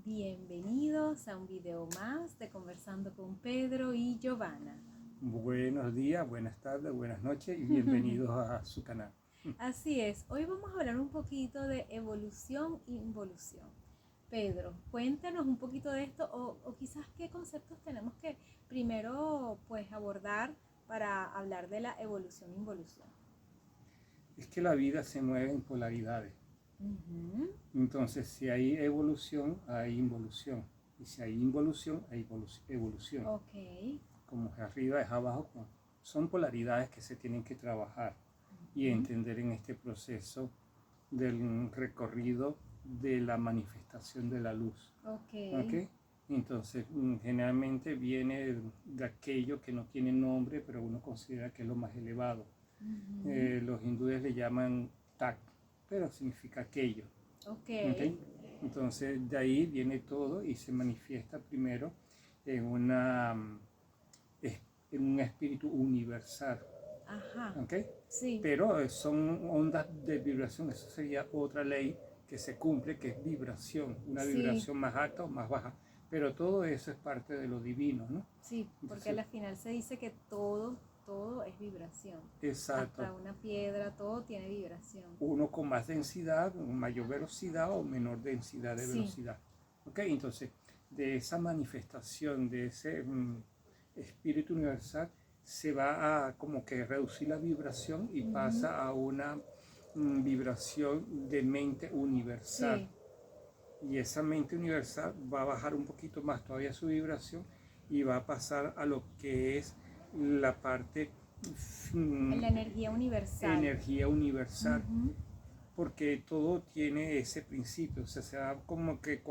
Bienvenidos a un video más de Conversando con Pedro y Giovanna. Buenos días, buenas tardes, buenas noches y bienvenidos a su canal. Así es, hoy vamos a hablar un poquito de evolución e involución. Pedro, cuéntanos un poquito de esto o quizás qué conceptos tenemos que primero pues abordar para hablar de la evolución e involución. Es que la vida se mueve en polaridades. Entonces, si hay evolución, hay involución. Y si hay involución, hay evolución. Ok. Como es arriba, es abajo. Son polaridades que se tienen que trabajar y entender en este proceso del recorrido de la manifestación de la luz. Ok. Entonces, generalmente viene de aquello que no tiene nombre, pero uno considera que es lo más elevado. Los hindúes le llaman tak, pero significa aquello. Ok. Entonces, de ahí viene todo y se manifiesta primero en un espíritu universal. Ajá. ¿Okay? Sí. Pero son ondas de vibración, eso sería otra ley que se cumple, que es vibración, una vibración más alta o más baja. Pero todo eso es parte de lo divino, ¿no? Sí, porque al final se dice que todo es vibración. Exacto. Hasta una piedra, todo tiene vibración. Uno con más densidad, mayor velocidad o menor densidad de velocidad. ¿Ok? Entonces, de esa manifestación, de ese espíritu universal, se va a como que reducir la vibración y pasa a una vibración de mente universal. Y esa mente universal va a bajar un poquito más todavía su vibración y va a pasar a lo que es la parte la energía universal. Porque todo tiene ese principio, o sea, se va como que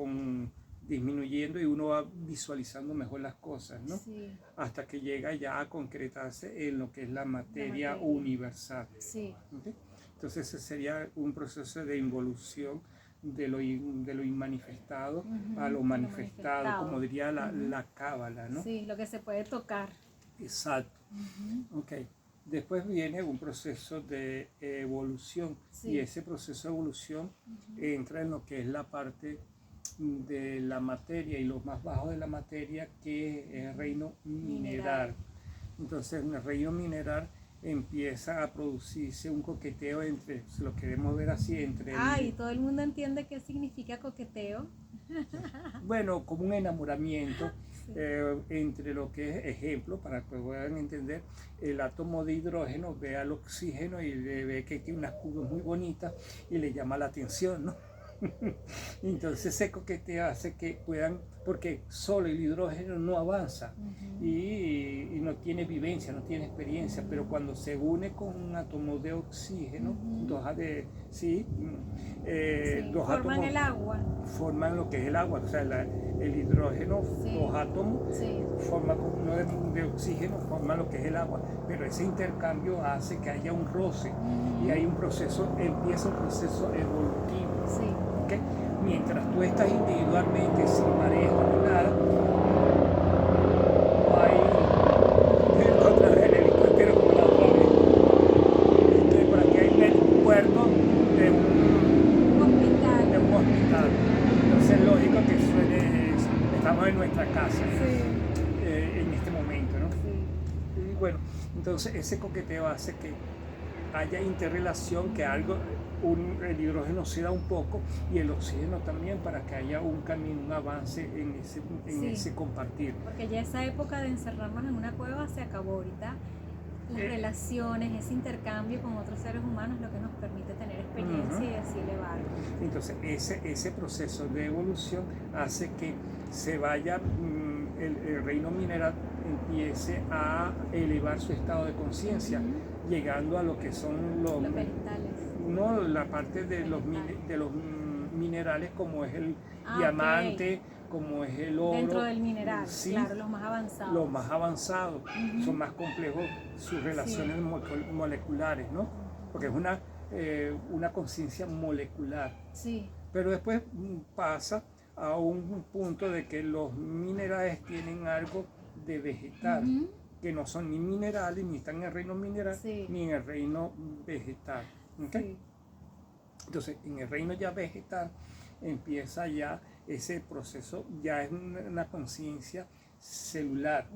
disminuyendo y uno va visualizando mejor las cosas, ¿no? Sí. Hasta que llega ya a concretarse en lo que es la materia universal. Sí. ¿Okay? Entonces ese sería un proceso de involución de lo inmanifestado a lo manifestado, como diría la cábala, ¿no? Sí, lo que se puede tocar. Exacto. Okay. Después viene un proceso de evolución y ese proceso de evolución entra en lo que es la parte de la materia y lo más bajo de la materia, que es el reino mineral. Entonces en el reino mineral empieza a producirse un coqueteo entre, si lo queremos ver así, entre... ¿Y todo el mundo entiende qué significa coqueteo? Bueno, como un enamoramiento entre lo que es, ejemplo, para que puedan entender, el átomo de hidrógeno ve al oxígeno y le ve que tiene unas curvas muy bonitas y le llama la atención, ¿no? Entonces ese coqueteo hace que puedan, porque solo el hidrógeno no avanza y no tiene vivencia, no tiene experiencia, pero cuando se une con un átomo de oxígeno, forman el agua. Forman lo que es el agua, o sea, el hidrógeno, dos átomos forman con uno de oxígeno, forman lo que es el agua, pero ese intercambio hace que haya un roce y hay un proceso, empieza un proceso evolutivo. ¿Okay? Mientras tú estás individualmente sin pareja ni nada, otra vez el helicóptero como la otra vez. Por aquí hay el puerto de un hospital. Entonces es lógico que suene eso. Estamos en nuestra casa en este momento, ¿no? Y bueno, entonces ese coqueteo hace que haya interrelación, que el hidrógeno se da un poco y el oxígeno también, para que haya un camino, un avance en ese compartir. Porque ya esa época de encerrarnos en una cueva se acabó. Ahorita las relaciones, ese intercambio con otros seres humanos es lo que nos permite tener experiencia y así elevar. Entonces ese proceso de evolución hace que se vaya, el reino mineral empiece a elevar su estado de conciencia, llegando a lo que son los vegetales. No, la parte de los minerales, como es el diamante, como es el oro. Dentro del mineral, claro, los más avanzados. Los más avanzados, son más complejos sus relaciones moleculares, ¿no? Porque es una conciencia molecular. Pero después pasa a un punto de que los minerales tienen algo de vegetal, que no son ni minerales, ni están en el reino mineral, ni en el reino vegetal. ¿Okay? Entonces, en el reino ya vegetal empieza ya ese proceso ya es una conciencia celular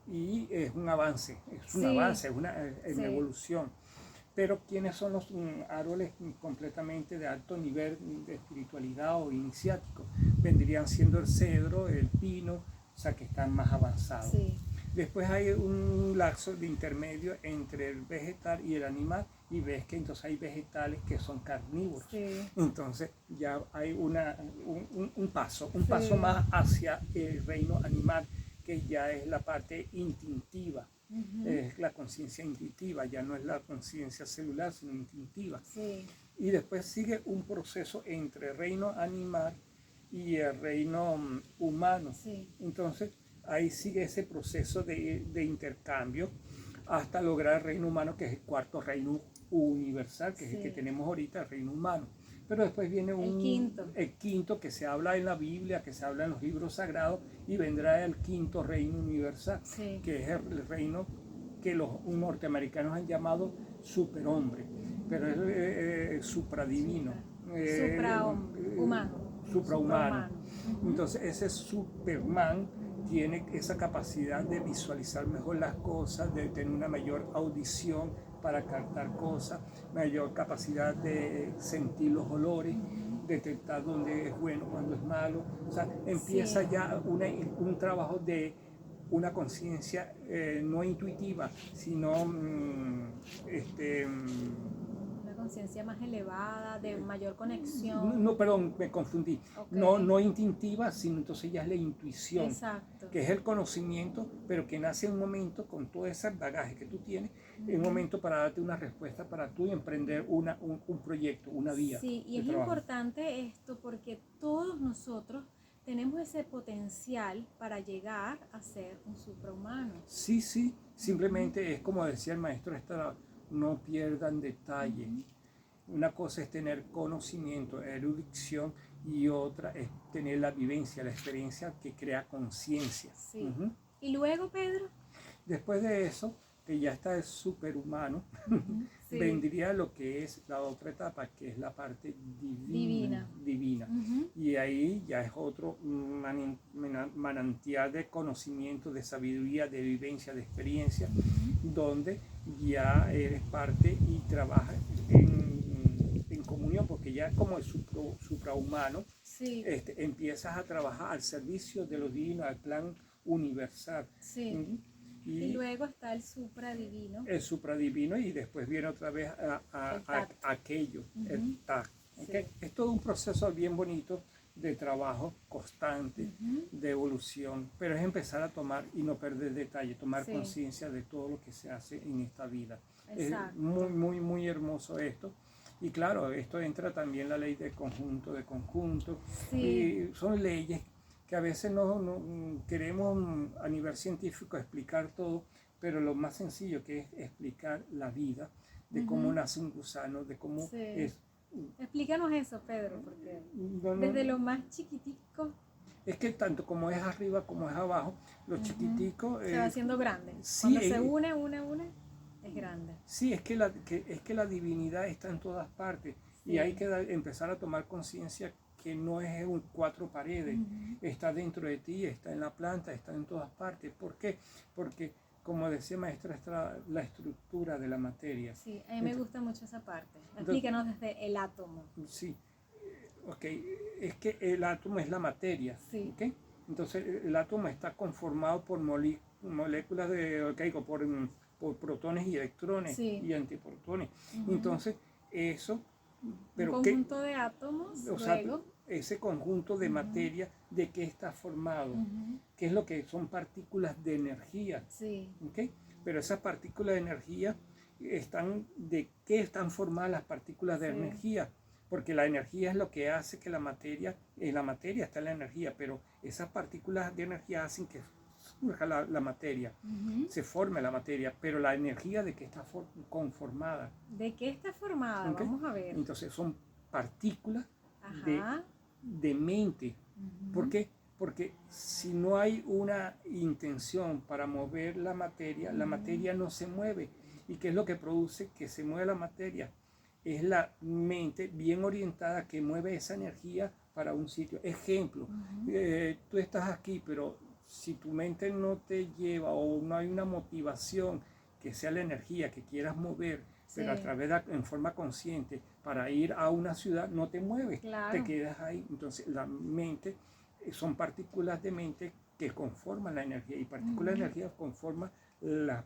y es un avance, es una evolución. Pero ¿quiénes son los árboles completamente de alto nivel de espiritualidad o iniciático? Vendrían siendo el cedro, el pino, o sea, que están más avanzados. Sí. Después hay un lapso de intermedio entre el vegetal y el animal, y ves que entonces hay vegetales que son carnívoros. Sí. Entonces ya hay un paso más hacia el reino animal, que ya es la parte instintiva. Es la conciencia instintiva, ya no es la conciencia celular, sino instintiva. Sí. Y después sigue un proceso entre el reino animal y el reino humano. Sí. Entonces ahí sigue ese proceso de intercambio hasta lograr el reino humano, que es el cuarto reino universal, que es el que tenemos ahorita, el reino humano. Pero después viene el quinto que se habla en la Biblia, que se habla en los libros sagrados, y vendrá el quinto reino universal, que es el reino que los norteamericanos han llamado superhombre, pero es supradivino. Suprahumano. Entonces ese Superman tiene esa capacidad de visualizar mejor las cosas, de tener una mayor audición para captar cosas, mayor capacidad de sentir los olores, detectar dónde es bueno, cuándo es malo. O sea, empieza ya un trabajo de una conciencia no intuitiva, sino una conciencia más elevada, de mayor conexión. No, perdón, me confundí. Okay. No instintiva, sino entonces ya es la intuición. Exacto. Que es el conocimiento, pero que nace en un momento con todo ese bagaje que tú tienes, en un momento para darte una respuesta, para tú emprender un proyecto, una vía. Sí, y es trabajo. Importante esto porque todos nosotros tenemos ese potencial para llegar a ser un suprahumano. Sí, simplemente es como decía el maestro, no pierdan detalle. Una cosa es tener conocimiento, erudición, y otra es tener la vivencia, la experiencia que crea conciencia. Sí. ¿Y luego, Pedro? Después de eso, que ya está el superhumano, vendría lo que es la otra etapa, que es la parte divina. Y ahí ya es otro manantial de conocimiento, de sabiduría, de vivencia, de experiencia, donde ya eres parte y trabajas en comunión, porque ya como el suprahumano, empiezas a trabajar al servicio de lo divino, al plan universal. Y luego está el supradivino. El supradivino, y después viene otra vez aquello, el tacto. ¿Okay? Es todo un proceso bien bonito de trabajo constante, de evolución, pero es empezar a tomar y no perder detalle, tomar conciencia de todo lo que se hace en esta vida. Exacto. Es muy, muy, muy hermoso esto. Y claro, esto entra también la ley de conjunto, y son leyes que a veces no queremos a nivel científico explicar todo, pero lo más sencillo que es explicar la vida, de cómo nace un gusano, de cómo es. Explícanos eso, Pedro, porque desde lo más chiquitico. Es que tanto como es arriba como es abajo, lo chiquitico se va haciendo grande. Sí, cuando se une, es grande. Sí, es que la divinidad está en todas partes, y hay que empezar a tomar conciencia que no es en 4 paredes, está dentro de ti, está en la planta, está en todas partes. ¿Por qué? Porque, como decía maestra, está la estructura de la materia. Sí, a mí me gusta mucho esa parte. Explícanos desde el átomo. Sí, ok, es que el átomo es la materia, ¿okay? Entonces el átomo está conformado por moléculas por protones y electrones y antiprotones. Entonces eso, pero un conjunto de átomos, luego ese conjunto de materia, ¿de qué está formado? ¿Qué es lo que son? Partículas de energía. ¿Okay? Pero esas partículas de energía ¿de qué están formadas las partículas de energía? Porque la energía es lo que hace que en la materia está la energía, pero esas partículas de energía hacen que surja la materia, se forme la materia, pero la energía, ¿de qué está conformada? ¿De qué está formada? ¿Okay? Vamos a ver. Entonces son partículas de mente. ¿Por qué? Porque si no hay una intención para mover la materia no se mueve. ¿Y qué es lo que produce que se mueva la materia? Es la mente bien orientada que mueve esa energía para un sitio. Ejemplo, tú estás aquí, pero si tu mente no te lleva o no hay una motivación que sea la energía que quieras mover, pero a través en forma consciente para ir a una ciudad, no te mueves, te quedas ahí. Entonces la mente son partículas de mente que conforman la energía y partículas de energía conforman la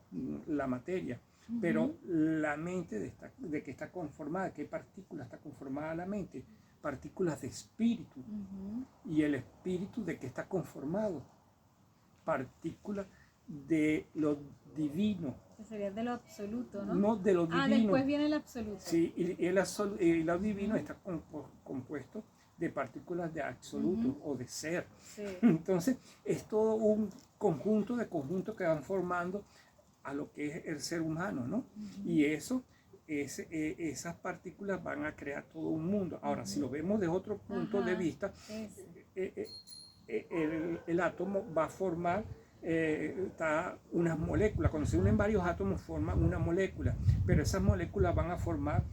materia. Pero la mente de que está conformada, ¿qué partícula está conformada la mente? Partículas de espíritu. Y el espíritu de que está conformado, partículas de lo divino. Que sería de lo absoluto, ¿no? No de lo divino. Después viene el absoluto. Sí, y lo divino está compuesto de partículas de absoluto o de ser. Sí. Entonces, es todo un conjunto de conjuntos que van formando a lo que es el ser humano, ¿no? Y esas partículas van a crear todo un mundo. Ahora, si lo vemos de otro punto de vista, el átomo va a formar unas moléculas. Cuando se unen varios átomos forman una molécula, pero esas moléculas van a formar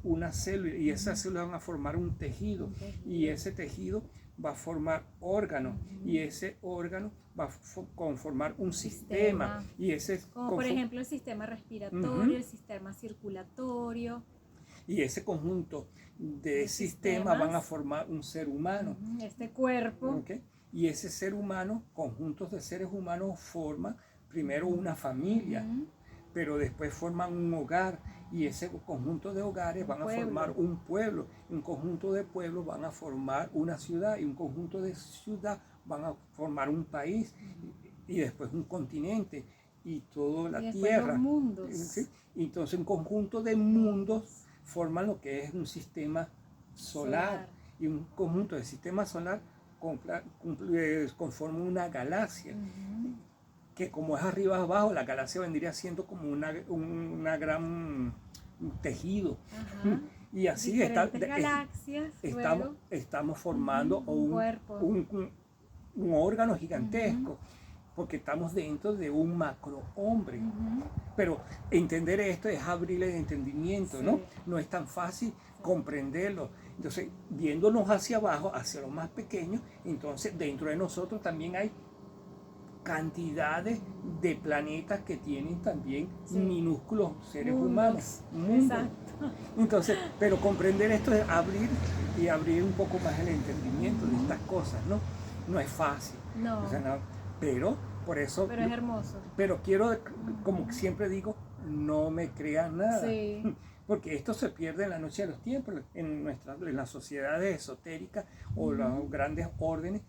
una célula y esas células van a formar un tejido y ese tejido va a formar órganos y ese órgano va a conformar un sistema y ese como por ejemplo el sistema respiratorio, el sistema circulatorio, y ese conjunto de sistemas van a formar un ser humano, este cuerpo, ¿okay? Y ese ser humano, conjuntos de seres humanos forman primero una familia, pero después forman un hogar y ese conjunto de hogares van a formar un pueblo, un conjunto de pueblos van a formar una ciudad y un conjunto de ciudad van a formar un país y después un continente y toda la tierra. Los mundos. ¿Sí? Entonces un conjunto de mundos forman lo que es un sistema solar. Y un conjunto de sistemas solar conforma una galaxia. Que como es arriba abajo, la galaxia vendría siendo como una gran tejido. Y así galaxias, estamos formando un órgano gigantesco, porque estamos dentro de un macro hombre. Pero entender esto es abrir el entendimiento, ¿no? No es tan fácil comprenderlo. Entonces, viéndonos hacia abajo, hacia lo más pequeño, entonces dentro de nosotros también hay cantidades de planetas que tienen también minúsculos seres humanos. Exacto. Entonces, pero comprender esto es abrir un poco más el entendimiento de estas cosas, ¿no? No es fácil. No. O sea, pero por eso. Pero es hermoso. Pero quiero, como siempre digo, no me crean nada. Porque esto se pierde en la noche de los tiempos, en las sociedades esotéricas o los grandes órdenes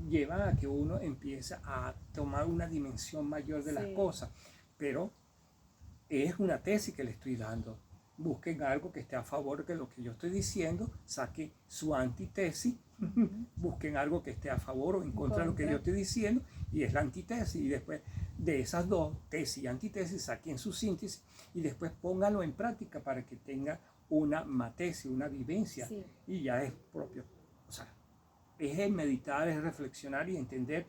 llevan a que uno empiece a tomar una dimensión mayor de las cosas. Pero es una tesis que le estoy dando. Busquen algo que esté a favor de lo que yo estoy diciendo, saquen su antitesis, busquen algo que esté a favor o en contra de lo que yo estoy diciendo, y es la antítesis, y después de esas dos, tesis y antítesis, saquen su síntesis, y después pónganlo en práctica para que tenga una matesis, una vivencia, y ya es propio. O sea, es el meditar, es reflexionar y entender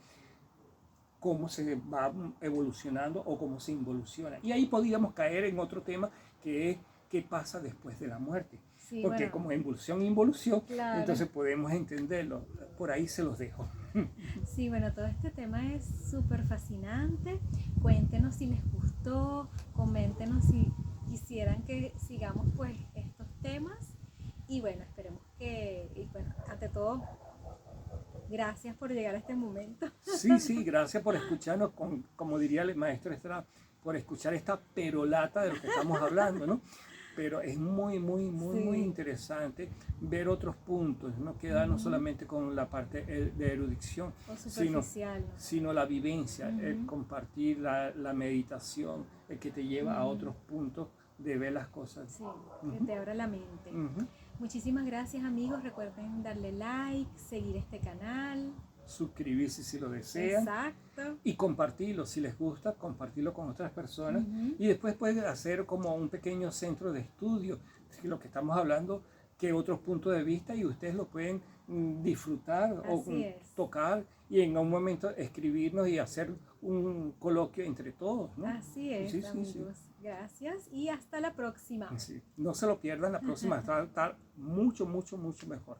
cómo se va evolucionando o cómo se involuciona. Y ahí podríamos caer en otro tema que es qué pasa después de la muerte. Porque como involución, entonces podemos entenderlo. Por ahí se los dejo. Sí, bueno, todo este tema es súper fascinante. Cuéntenos si les gustó, coméntenos si quisieran que sigamos pues estos temas. Y bueno, esperemos que, ante todo, gracias por llegar a este momento. Sí, gracias por escucharnos, como diría el maestro Estrada, por escuchar esta perolata de lo que estamos hablando, ¿no? Pero es muy interesante ver otros puntos, no quedarnos solamente con la parte de erudición, sino la vivencia, el compartir la meditación, el que te lleva a otros puntos de ver las cosas. Sí, que te abra la mente. Muchísimas gracias, amigos. Recuerden darle like, seguir este canal, suscribirse si lo desean. Exacto. Y compartirlo si les gusta, compartirlo con otras personas. Y después pueden hacer como un pequeño centro de estudio, lo que estamos hablando, que otros puntos de vista, y ustedes lo pueden disfrutar o Así es. tocar y en un momento escribirnos y hacer un coloquio entre todos, ¿no? Así es, Sí, sí, amigos. sí. Gracias y hasta la próxima. Sí. No se lo pierdan, la próxima está mucho, mucho, mucho mejor.